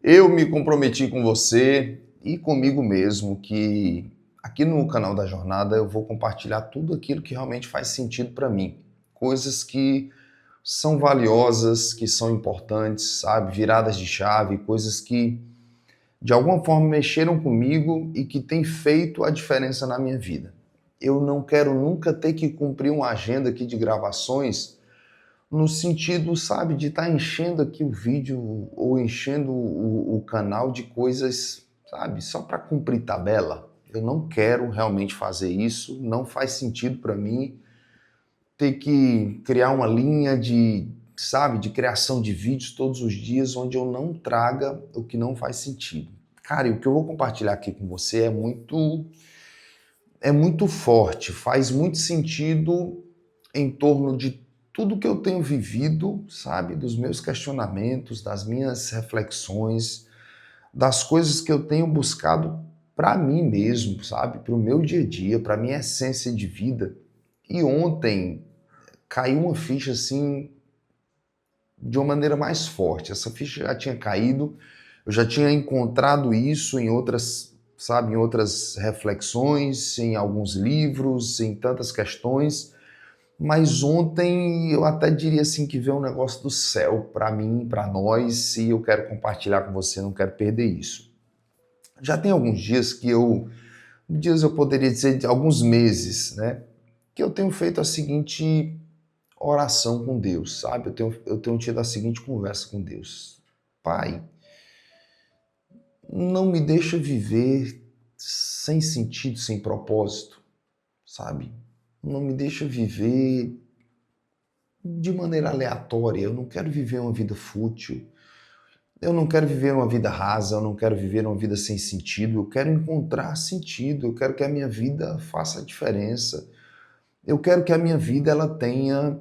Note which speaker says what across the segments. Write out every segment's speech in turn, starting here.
Speaker 1: Eu me comprometi com você e comigo mesmo que aqui no canal da Jornada eu vou compartilhar tudo aquilo que realmente faz sentido para mim. Coisas que são valiosas, que são importantes, sabe? Viradas de chave, coisas que de alguma forma mexeram comigo e que têm feito a diferença na minha vida. Eu não quero nunca ter que cumprir uma agenda aqui de gravações no sentido, sabe, de estar enchendo aqui o vídeo ou enchendo o canal de coisas, sabe, só para cumprir tabela. Eu não quero realmente fazer isso, não faz sentido para mim ter que criar uma linha de, sabe, de criação de vídeos todos os dias onde eu não traga o que não faz sentido. Cara, e o que eu vou compartilhar aqui com você é muito forte, faz muito sentido em torno de tudo que eu tenho vivido, sabe, dos meus questionamentos, das minhas reflexões, das coisas que eu tenho buscado para mim mesmo, sabe, para o meu dia a dia, para minha essência de vida. E ontem caiu uma ficha assim de uma maneira mais forte. Essa ficha já tinha caído, eu já tinha encontrado isso em outras, sabe, em outras reflexões, em alguns livros, em tantas questões. Mas ontem eu até diria assim que veio um negócio do céu para mim, para nós, e eu quero compartilhar com você, não quero perder isso. Já tem alguns dias que dias eu poderia dizer de alguns meses, né, que eu tenho feito a seguinte oração com Deus, sabe? Eu tenho tido a seguinte conversa com Deus. Pai, não me deixa viver sem sentido, sem propósito, sabe? Não me deixa viver de maneira aleatória. Eu não quero viver uma vida fútil. Eu não quero viver uma vida rasa, eu não quero viver uma vida sem sentido. Eu quero encontrar sentido, eu quero que a minha vida faça a diferença. Eu quero que a minha vida ela tenha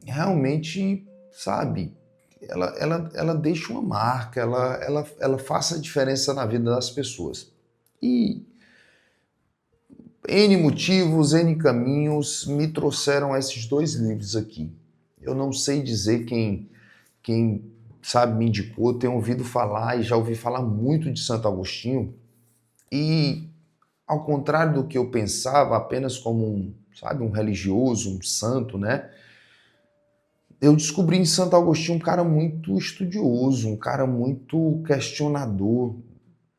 Speaker 1: realmente, sabe, ela deixe uma marca, ela faça a diferença na vida das pessoas. E N motivos, N caminhos me trouxeram a esses dois livros aqui. Eu não sei dizer quem sabe, me indicou, tenho ouvido falar e já ouvi falar muito de Santo Agostinho e, ao contrário do que eu pensava, apenas como um religioso, um santo, né? Eu descobri em Santo Agostinho um cara muito estudioso, um cara muito questionador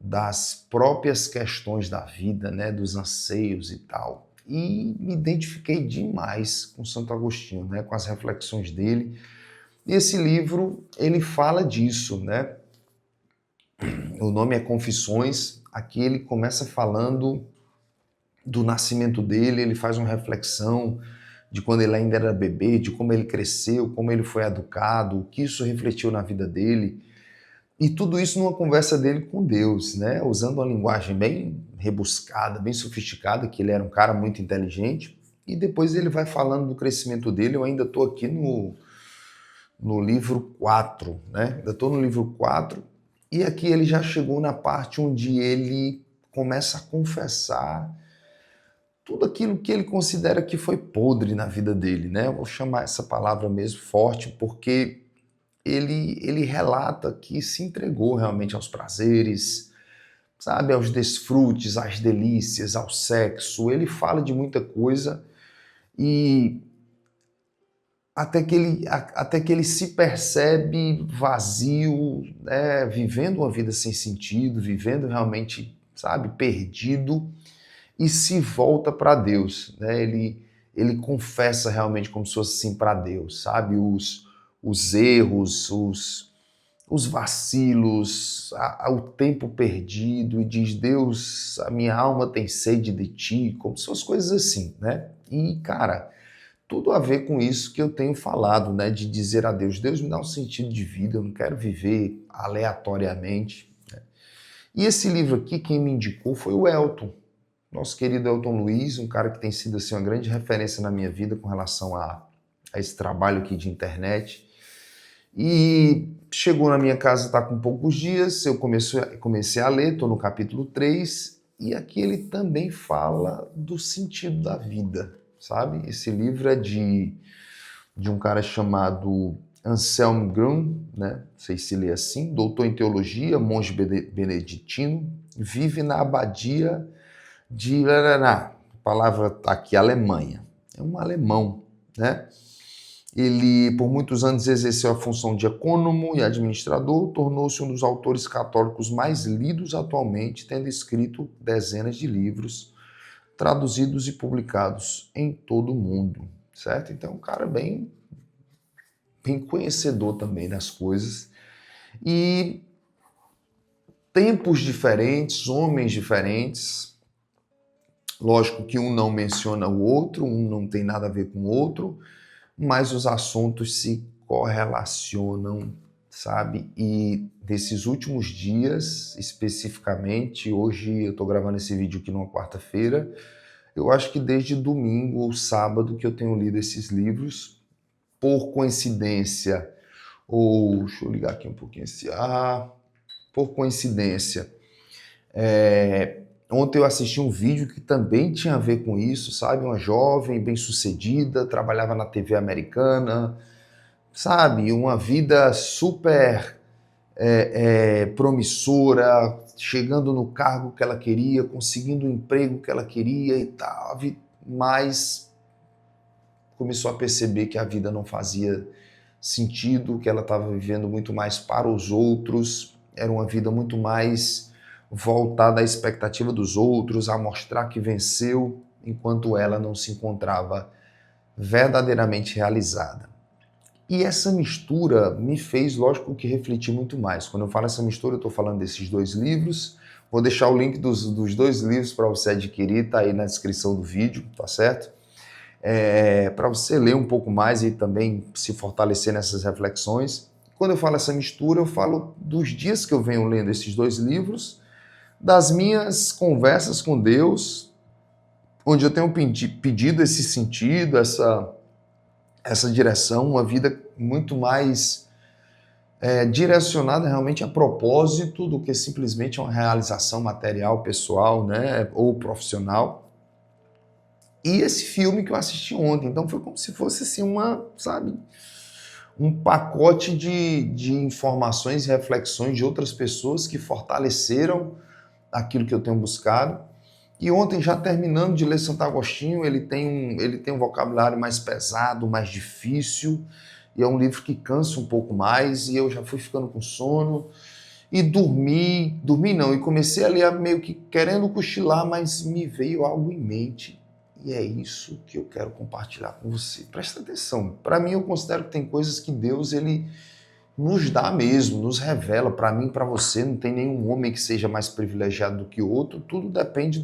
Speaker 1: das próprias questões da vida, né, dos anseios e tal. E me identifiquei demais com Santo Agostinho, né, com as reflexões dele. E esse livro, ele fala disso, né? O nome é Confissões. Aqui ele começa falando do nascimento dele, ele faz uma reflexão de quando ele ainda era bebê, de como ele cresceu, como ele foi educado, o que isso refletiu na vida dele. E tudo isso numa conversa dele com Deus, né? Usando uma linguagem bem rebuscada, bem sofisticada, que ele era um cara muito inteligente. E depois ele vai falando do crescimento dele. Eu ainda estou aqui no livro 4, né? Ainda estou no livro 4. E aqui ele já chegou na parte onde ele começa a confessar tudo aquilo que ele considera que foi podre na vida dele, né? Eu vou chamar essa palavra mesmo forte, porque ele relata que se entregou realmente aos prazeres, sabe, aos desfrutes, às delícias, ao sexo. Ele fala de muita coisa e até que ele se percebe vazio, né, vivendo uma vida sem sentido, vivendo realmente, sabe, perdido, e se volta para Deus, né? Ele confessa realmente como se fosse assim para Deus, sabe, os erros, os vacilos, o tempo perdido, e diz: Deus, a minha alma tem sede de ti, como se fossem coisas assim, né? E, cara, tudo a ver com isso que eu tenho falado, né? De dizer a Deus: Deus, me dá um sentido de vida, eu não quero viver aleatoriamente. E esse livro aqui, quem me indicou foi o Elton, nosso querido Elton Luiz, um cara que tem sido assim, uma grande referência na minha vida com relação a esse trabalho aqui de internet. E chegou na minha casa, está com poucos dias, eu comecei a ler, estou no capítulo 3, e aqui ele também fala do sentido da vida, sabe? Esse livro é de um cara chamado Anselm Grün, né? Não sei se lê assim, doutor em teologia, monge beneditino, vive na abadia de a palavra está aqui, Alemanha. É um alemão, né? Ele, por muitos anos, exerceu a função de econômico e administrador, tornou-se um dos autores católicos mais lidos atualmente, tendo escrito dezenas de livros, traduzidos e publicados em todo o mundo, certo? Então, um cara bem conhecedor também das coisas. E tempos diferentes, homens diferentes. Lógico que um não menciona o outro, um não tem nada a ver com o outro, mas os assuntos se correlacionam, sabe? E desses últimos dias, especificamente, hoje eu estou gravando esse vídeo aqui numa quarta-feira, eu acho que desde domingo ou sábado que eu tenho lido esses livros, por coincidência, ou deixa eu ligar aqui um pouquinho esse por coincidência, ontem eu assisti um vídeo que também tinha a ver com isso, sabe? Uma jovem bem-sucedida, trabalhava na TV americana, sabe? Uma vida super promissora, chegando no cargo que ela queria, conseguindo o emprego que ela queria e tal, mas começou a perceber que a vida não fazia sentido, que ela estava vivendo muito mais para os outros, era uma vida muito mais voltada à expectativa dos outros, a mostrar que venceu, enquanto ela não se encontrava verdadeiramente realizada. E essa mistura me fez, lógico, que refletir muito mais. Quando eu falo essa mistura, eu estou falando desses dois livros. Vou deixar o link dos dois livros para você adquirir, tá aí na descrição do vídeo, tá certo? Para você ler um pouco mais e também se fortalecer nessas reflexões. Quando eu falo essa mistura, eu falo dos dias que eu venho lendo esses dois livros, das minhas conversas com Deus, onde eu tenho pedido esse sentido, essa direção, uma vida muito mais direcionada realmente a propósito do que simplesmente uma realização material, pessoal, né, ou profissional. E esse filme que eu assisti ontem, então foi como se fosse assim um pacote de informações e reflexões de outras pessoas que fortaleceram aquilo que eu tenho buscado. E ontem, já terminando de ler Santo Agostinho, ele tem um vocabulário mais pesado, mais difícil, e é um livro que cansa um pouco mais, e eu já fui ficando com sono, e dormi não, e comecei a ler meio que querendo cochilar, mas me veio algo em mente, e é isso que eu quero compartilhar com você. Presta atenção, para mim eu considero que tem coisas que Deus, ele nos dá mesmo, nos revela. Para mim, para você, não tem nenhum homem que seja mais privilegiado do que o outro, tudo depende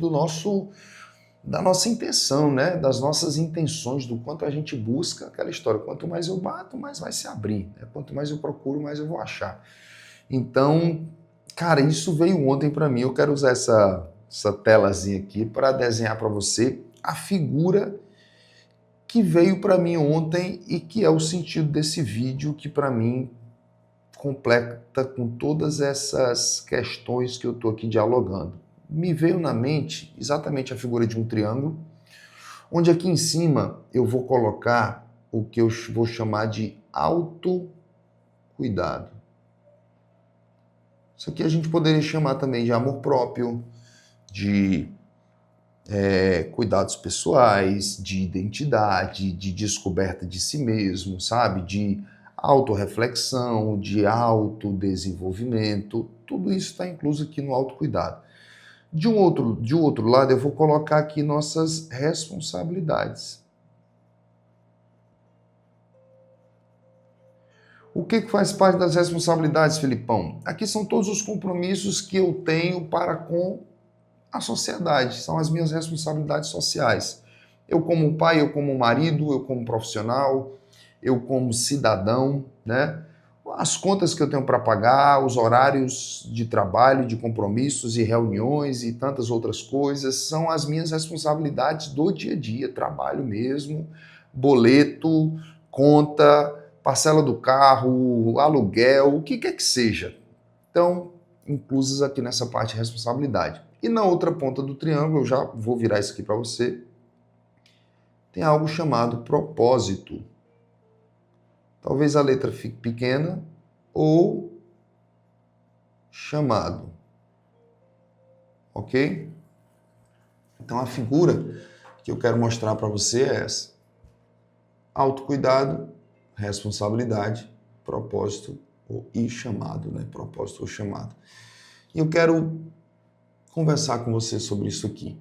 Speaker 1: da nossa intenção, né? Das nossas intenções, do quanto a gente busca aquela história. Quanto mais eu bato, mais vai se abrir, né? Quanto mais eu procuro, mais eu vou achar. Então, cara, isso veio ontem para mim. Eu quero usar essa telazinha aqui para desenhar para você a figura que veio para mim ontem e que é o sentido desse vídeo, que para mim completa com todas essas questões que eu estou aqui dialogando. Me veio na mente exatamente a figura de um triângulo, onde aqui em cima eu vou colocar o que eu vou chamar de autocuidado. Isso aqui a gente poderia chamar também de amor próprio, de cuidados pessoais, de identidade, de descoberta de si mesmo, sabe? De autorreflexão, de autodesenvolvimento, tudo isso está incluso aqui no autocuidado. De um outro lado, eu vou colocar aqui nossas responsabilidades. O que faz parte das responsabilidades, Felipão? Aqui são todos os compromissos que eu tenho para com a sociedade, são as minhas responsabilidades sociais. Eu como pai, eu como marido, eu como profissional, eu como cidadão, né? As contas que eu tenho para pagar, os horários de trabalho, de compromissos e reuniões e tantas outras coisas, são as minhas responsabilidades do dia a dia, trabalho mesmo, boleto, conta, parcela do carro, aluguel, o que quer que seja. Então, inclusas aqui nessa parte de responsabilidade. E na outra ponta do triângulo, eu já vou virar isso aqui para você, tem algo chamado propósito. Talvez a letra fique pequena ou chamado. Ok? Então a figura que eu quero mostrar para você é essa. Autocuidado, responsabilidade, propósito e chamado, né? Propósito ou chamado. E eu quero conversar com você sobre isso aqui.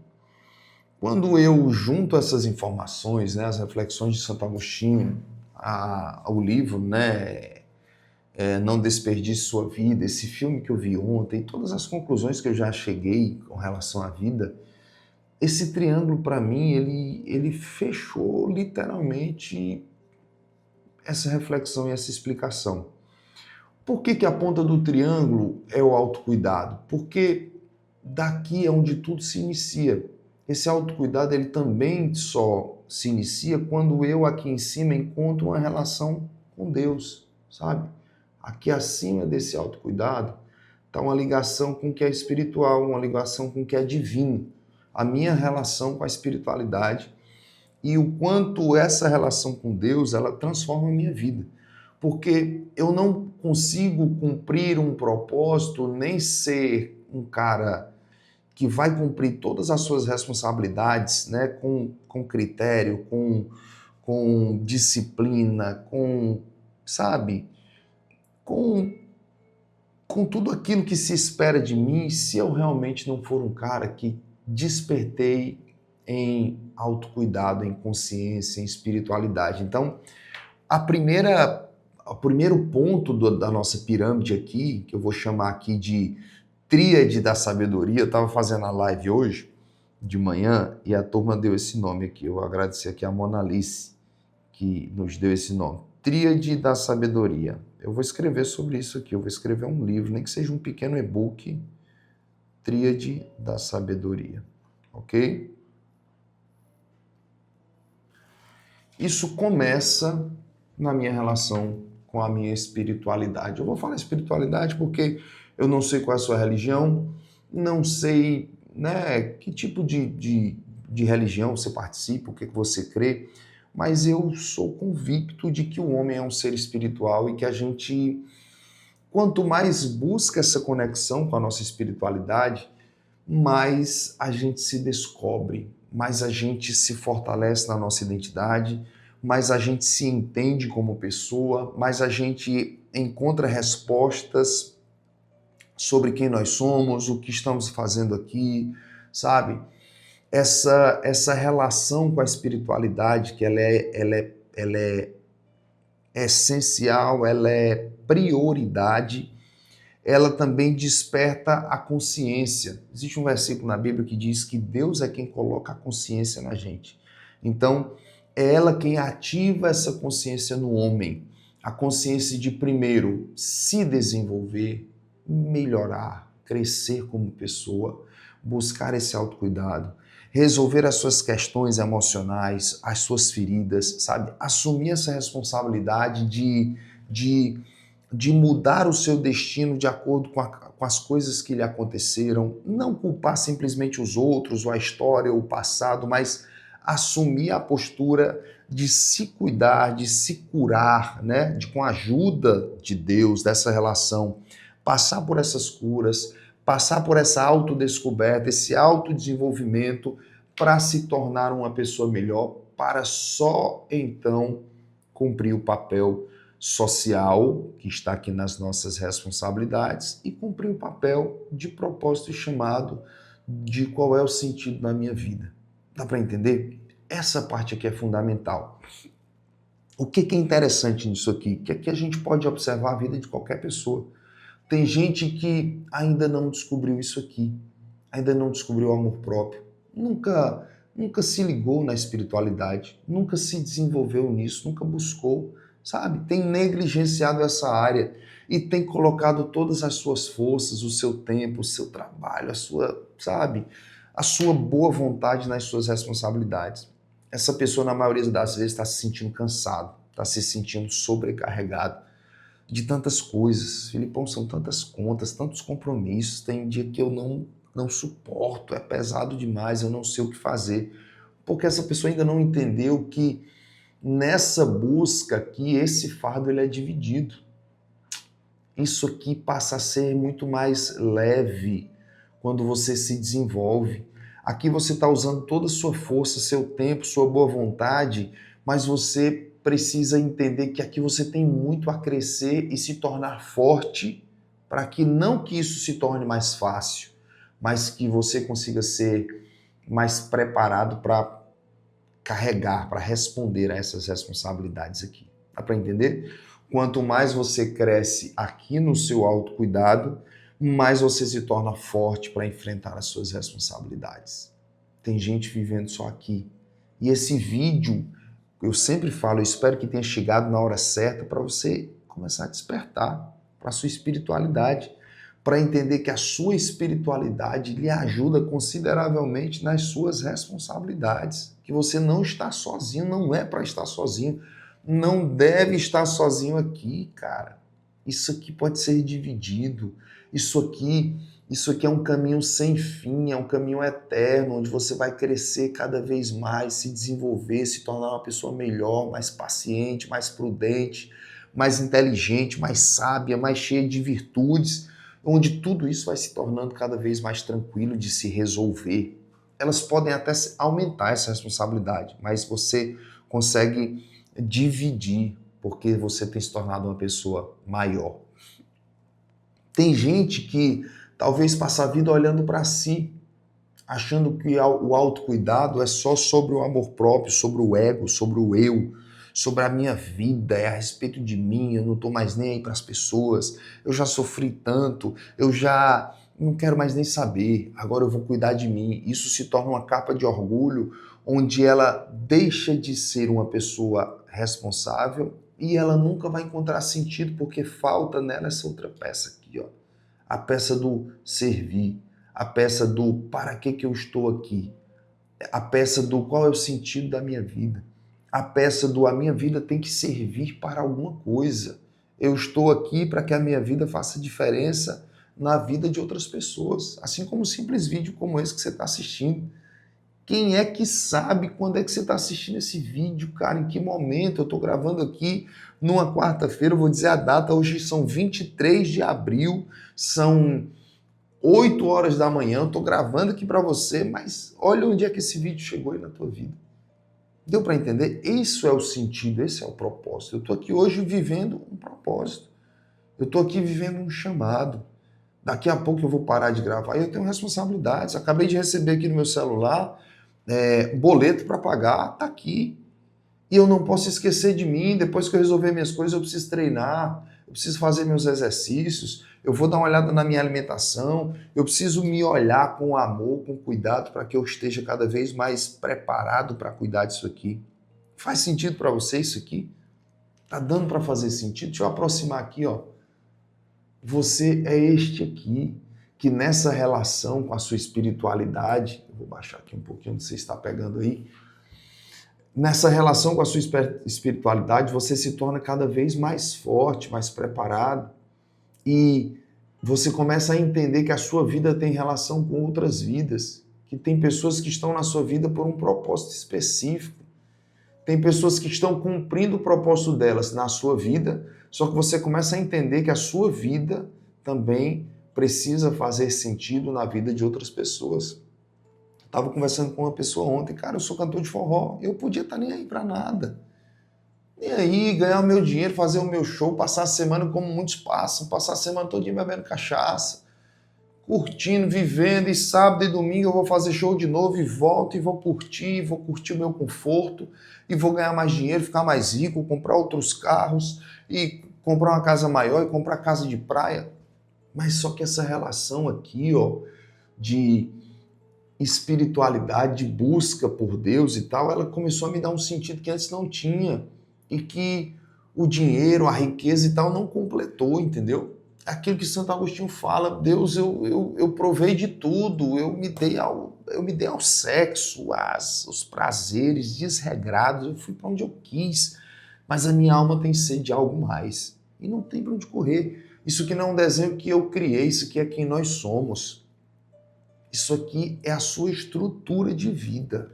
Speaker 1: Quando eu junto essas informações, né, as reflexões de Santo Agostinho, ao livro, né, Não Desperdice Sua Vida, esse filme que eu vi ontem, todas as conclusões que eu já cheguei com relação à vida, esse triângulo para mim, ele fechou literalmente essa reflexão e essa explicação. Por que a ponta do triângulo é o autocuidado? Porque daqui é onde tudo se inicia. Esse autocuidado ele também só se inicia quando eu aqui em cima encontro uma relação com Deus, sabe? Aqui acima desse autocuidado está uma ligação com o que é espiritual, uma ligação com o que é divino. A minha relação com a espiritualidade e o quanto essa relação com Deus ela transforma a minha vida. Porque eu não consigo cumprir um propósito, nem ser um cara que vai cumprir todas as suas responsabilidades, né, com critério, com disciplina, sabe, com tudo aquilo que se espera de mim, se eu realmente não for um cara que despertei em autocuidado, em consciência, em espiritualidade. Então, o primeiro ponto da nossa pirâmide aqui, que eu vou chamar aqui de tríade da sabedoria, eu estava fazendo a live hoje, de manhã, e a turma deu esse nome aqui. Eu agradecer aqui a Mona Alice, que nos deu esse nome. Tríade da sabedoria. Eu vou escrever sobre isso aqui, eu vou escrever um livro, nem que seja um pequeno e-book, Tríade da sabedoria, ok? Isso começa na minha relação com a minha espiritualidade. Eu vou falar espiritualidade porque eu não sei qual é a sua religião, não sei, né, que tipo de religião você participa, o que você crê, mas eu sou convicto de que o homem é um ser espiritual e que a gente, quanto mais busca essa conexão com a nossa espiritualidade, mais a gente se descobre, mais a gente se fortalece na nossa identidade, mais a gente se entende como pessoa, mais a gente encontra respostas sobre quem nós somos, o que estamos fazendo aqui, sabe? Essa relação com a espiritualidade, que ela é essencial, ela é prioridade, ela também desperta a consciência. Existe um versículo na Bíblia que diz que Deus é quem coloca a consciência na gente. Então, é ela quem ativa essa consciência no homem. A consciência de, primeiro, se desenvolver, melhorar, crescer como pessoa, buscar esse autocuidado, resolver as suas questões emocionais, as suas feridas, sabe? Assumir essa responsabilidade de mudar o seu destino de acordo com as coisas que lhe aconteceram, não culpar simplesmente os outros, ou a história, ou o passado, mas assumir a postura de se cuidar, de se curar, né? Com a ajuda de Deus, dessa relação, passar por essas curas, passar por essa autodescoberta, esse autodesenvolvimento para se tornar uma pessoa melhor, para só então cumprir o papel social, que está aqui nas nossas responsabilidades, e cumprir o papel de propósito e chamado de qual é o sentido da minha vida. Dá para entender? Essa parte aqui é fundamental. O que é interessante nisso aqui? Que aqui a gente pode observar a vida de qualquer pessoa. Tem gente que ainda não descobriu isso aqui, ainda não descobriu o amor próprio, nunca se ligou na espiritualidade, nunca se desenvolveu nisso, nunca buscou, sabe? Tem negligenciado essa área e tem colocado todas as suas forças, o seu tempo, o seu trabalho, a sua boa vontade nas suas responsabilidades. Essa pessoa, na maioria das vezes, está se sentindo cansado, está se sentindo sobrecarregado de tantas coisas. Filipão, são tantas contas, tantos compromissos, tem dia que eu não suporto, é pesado demais, eu não sei o que fazer. Porque essa pessoa ainda não entendeu que Nessa busca aqui, esse fardo ele é dividido. Isso aqui passa a ser muito mais leve quando você se desenvolve. Aqui você está usando toda a sua força, seu tempo, sua boa vontade, mas você precisa entender que aqui você tem muito a crescer e se tornar forte para que não que isso se torne mais fácil, mas que você consiga ser mais preparado para carregar, para responder a essas responsabilidades aqui. Dá para entender? Quanto mais você cresce aqui no seu autocuidado, mais você se torna forte para enfrentar as suas responsabilidades. Tem gente vivendo só aqui. E esse vídeo, eu sempre falo, eu espero que tenha chegado na hora certa para você começar a despertar para a sua espiritualidade, para entender que a sua espiritualidade lhe ajuda consideravelmente nas suas responsabilidades, que você não está sozinho, não é para estar sozinho, não deve estar sozinho aqui, cara. Isso aqui pode ser dividido, isso aqui é um caminho sem fim, é um caminho eterno, onde você vai crescer cada vez mais, se desenvolver, se tornar uma pessoa melhor, mais paciente, mais prudente, mais inteligente, mais sábia, mais cheia de virtudes, onde tudo isso vai se tornando cada vez mais tranquilo de se resolver. Elas podem até aumentar essa responsabilidade, mas você consegue dividir, porque você tem se tornado uma pessoa maior. Tem gente que talvez passa a vida olhando para si, achando que o autocuidado é só sobre o amor próprio, sobre o ego, sobre o eu, sobre a minha vida, é a respeito de mim, eu não estou mais nem aí para as pessoas, eu já sofri tanto, eu já não quero mais nem saber, agora eu vou cuidar de mim. Isso se torna uma capa de orgulho, onde ela deixa de ser uma pessoa responsável e ela nunca vai encontrar sentido, porque falta nela essa outra peça aqui, ó. A peça do servir, a peça do para que eu estou aqui, a peça do qual é o sentido da minha vida, a peça do a minha vida tem que servir para alguma coisa. Eu estou aqui para que a minha vida faça diferença na vida de outras pessoas, assim como um simples vídeo como esse que você está assistindo. Quem é que sabe quando é que você está assistindo esse vídeo, cara? Em que momento? Eu estou gravando aqui numa quarta-feira, eu vou dizer a data, hoje são 23 de abril, são 8 horas da manhã, eu estou gravando aqui para você, mas olha onde é que esse vídeo chegou aí na tua vida. Deu para entender? Isso é o sentido, esse é o propósito. Eu estou aqui hoje vivendo um propósito. Eu estou aqui vivendo um chamado. Daqui a pouco eu vou parar de gravar e eu tenho responsabilidades. Acabei de receber aqui no meu celular boleto para pagar, tá aqui. E eu não posso esquecer de mim. Depois que eu resolver minhas coisas, eu preciso treinar, eu preciso fazer meus exercícios, eu vou dar uma olhada na minha alimentação, eu preciso me olhar com amor, com cuidado, para que eu esteja cada vez mais preparado para cuidar disso aqui. Faz sentido para você isso aqui? Tá dando para fazer sentido? Deixa eu aproximar aqui, ó. Você é este aqui, que nessa relação com a sua espiritualidade, eu vou baixar aqui um pouquinho onde você está pegando aí, nessa relação com a sua espiritualidade, você se torna cada vez mais forte, mais preparado e você começa a entender que a sua vida tem relação com outras vidas, que tem pessoas que estão na sua vida por um propósito específico, tem pessoas que estão cumprindo o propósito delas na sua vida, só que você começa a entender que a sua vida também precisa fazer sentido na vida de outras pessoas. Estava conversando com uma pessoa ontem, cara, eu sou cantor de forró, eu podia estar nem aí para nada. Nem aí, ganhar o meu dinheiro, fazer o meu show, passar a semana como muitos passam, passar a semana todinha bebendo cachaça, curtindo, vivendo, e sábado e domingo eu vou fazer show de novo e volto e vou curtir o meu conforto e vou ganhar mais dinheiro, ficar mais rico, comprar outros carros e comprar uma casa maior e comprar casa de praia. Mas só que essa relação aqui, ó, de espiritualidade, de busca por Deus e tal, ela começou a me dar um sentido que antes não tinha e que o dinheiro, a riqueza e tal não completou, entendeu? Aquilo que Santo Agostinho fala, Deus, eu provei de tudo, eu me dei ao sexo, aos prazeres desregrados, eu fui para onde eu quis, mas a minha alma tem sede de algo mais e não tem para onde correr. Isso aqui não é um desenho que eu criei, isso aqui é quem nós somos. Isso aqui é a sua estrutura de vida.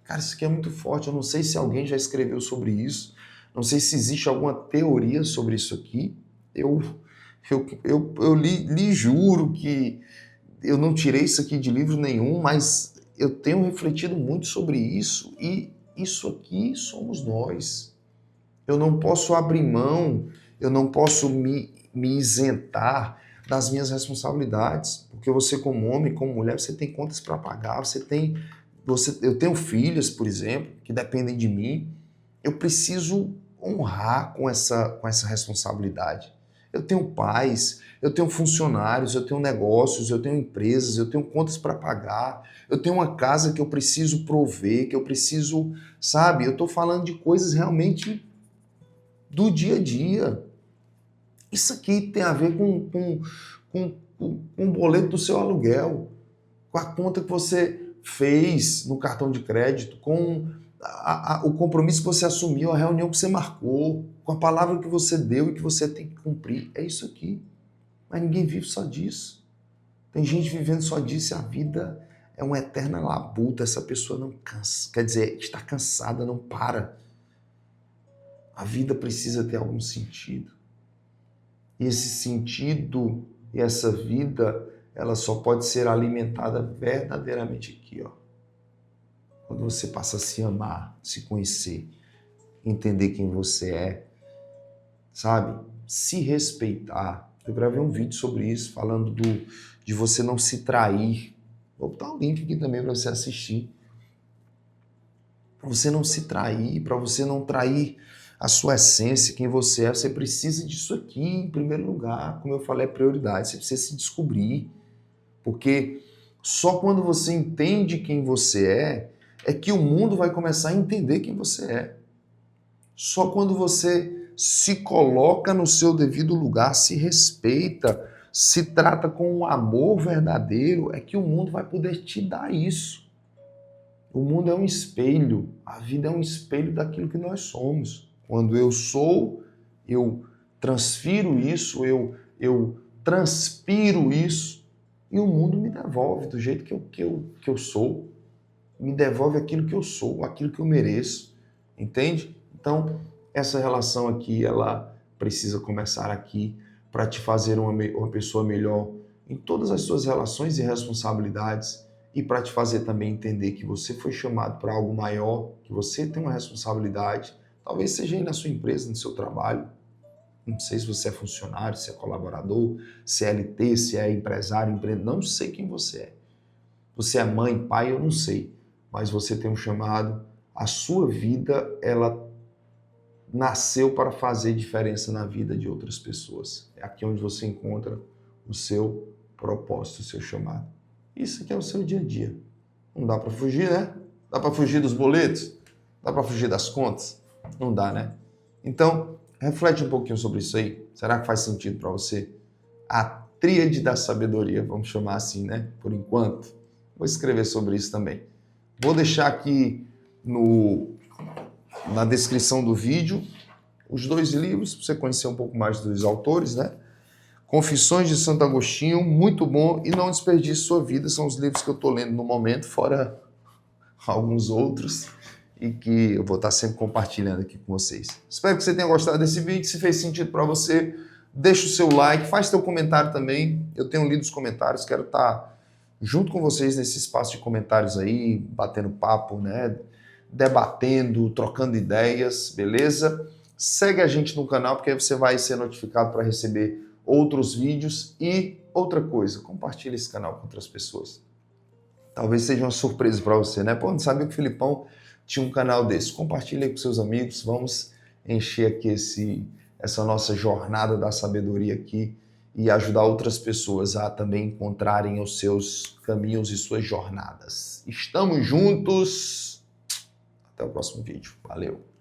Speaker 1: Cara, isso aqui é muito forte. Eu não sei se alguém já escreveu sobre isso. Não sei se existe alguma teoria sobre isso aqui. Eu li juro que eu não tirei isso aqui de livro nenhum, mas eu tenho refletido muito sobre isso e isso aqui somos nós. Eu não posso abrir mão, eu não posso me isentar das minhas responsabilidades, porque você como homem, como mulher, você tem contas para pagar, eu tenho filhas, por exemplo, que dependem de mim. Eu preciso honrar com essa responsabilidade. Eu tenho pais, eu tenho funcionários, eu tenho negócios, eu tenho empresas, eu tenho contas para pagar, eu tenho uma casa que eu preciso prover, que eu preciso, sabe? Eu estou falando de coisas realmente do dia a dia. Isso aqui tem a ver com o boleto do seu aluguel, com a conta que você fez no cartão de crédito, com o compromisso que você assumiu, a reunião que você marcou, com a palavra que você deu e que você tem que cumprir. É isso aqui. Mas ninguém vive só disso. Tem gente vivendo só disso e a vida é uma eterna labuta. Essa pessoa não cansa. Quer dizer, está cansada, não para. A vida precisa ter algum sentido. E esse sentido e essa vida, ela só pode ser alimentada verdadeiramente aqui, ó. Quando você passa a se amar, se conhecer, entender quem você é, sabe? Se respeitar. Eu gravei um vídeo sobre isso, falando de você não se trair. Vou botar um link aqui também para você assistir. Para você não se trair, para você não trair a sua essência, quem você é, você precisa disso aqui em primeiro lugar. Como eu falei, é prioridade. Você precisa se descobrir. Porque só quando você entende quem você é que o mundo vai começar a entender quem você é. Só quando você se coloca no seu devido lugar, se respeita, se trata com um amor verdadeiro, é que o mundo vai poder te dar isso. O mundo é um espelho, a vida é um espelho daquilo que nós somos. Quando eu sou, eu transfiro isso, eu transpiro isso, e o mundo me devolve do jeito que eu sou. Me devolve aquilo que eu sou, aquilo que eu mereço. Entende? Então, essa relação aqui, ela precisa começar aqui para te fazer uma pessoa melhor em todas as suas relações e responsabilidades e para te fazer também entender que você foi chamado para algo maior, que você tem uma responsabilidade, talvez seja aí na sua empresa, no seu trabalho. Não sei se você é funcionário, se é colaborador, se é LT, se é empresário, empreendedor, não sei quem você é. Você é mãe, pai, eu não sei, mas você tem um chamado, a sua vida, ela nasceu para fazer diferença na vida de outras pessoas. É aqui onde você encontra o seu propósito, o seu chamado. Isso aqui é o seu dia a dia. Não dá para fugir, né? Dá para fugir dos boletos? Dá para fugir das contas? Não dá, né? Então, reflete um pouquinho sobre isso aí. Será que faz sentido para você? A tríade da sabedoria, vamos chamar assim, né? Por enquanto. Vou escrever sobre isso também. Vou deixar aqui na descrição do vídeo os 2 livros, para você conhecer um pouco mais dos autores, né? Confissões de Santo Agostinho, muito bom, e Não Desperdice Sua Vida, são os livros que eu estou lendo no momento, fora alguns outros, e que eu vou estar sempre compartilhando aqui com vocês. Espero que você tenha gostado desse vídeo, se fez sentido para você, deixa o seu like, faz seu comentário também, eu tenho lido os comentários, quero estar junto com vocês nesse espaço de comentários aí, batendo papo, né? Debatendo, trocando ideias, beleza? Segue a gente no canal, porque aí você vai ser notificado para receber outros vídeos. E outra coisa, compartilhe esse canal com outras pessoas. Talvez seja uma surpresa para você, né? Pô, não sabia que o Filipão tinha um canal desse. Compartilhe aí com seus amigos, vamos encher aqui essa nossa jornada da sabedoria aqui e ajudar outras pessoas a também encontrarem os seus caminhos e suas jornadas. Estamos juntos! Até o próximo vídeo. Valeu!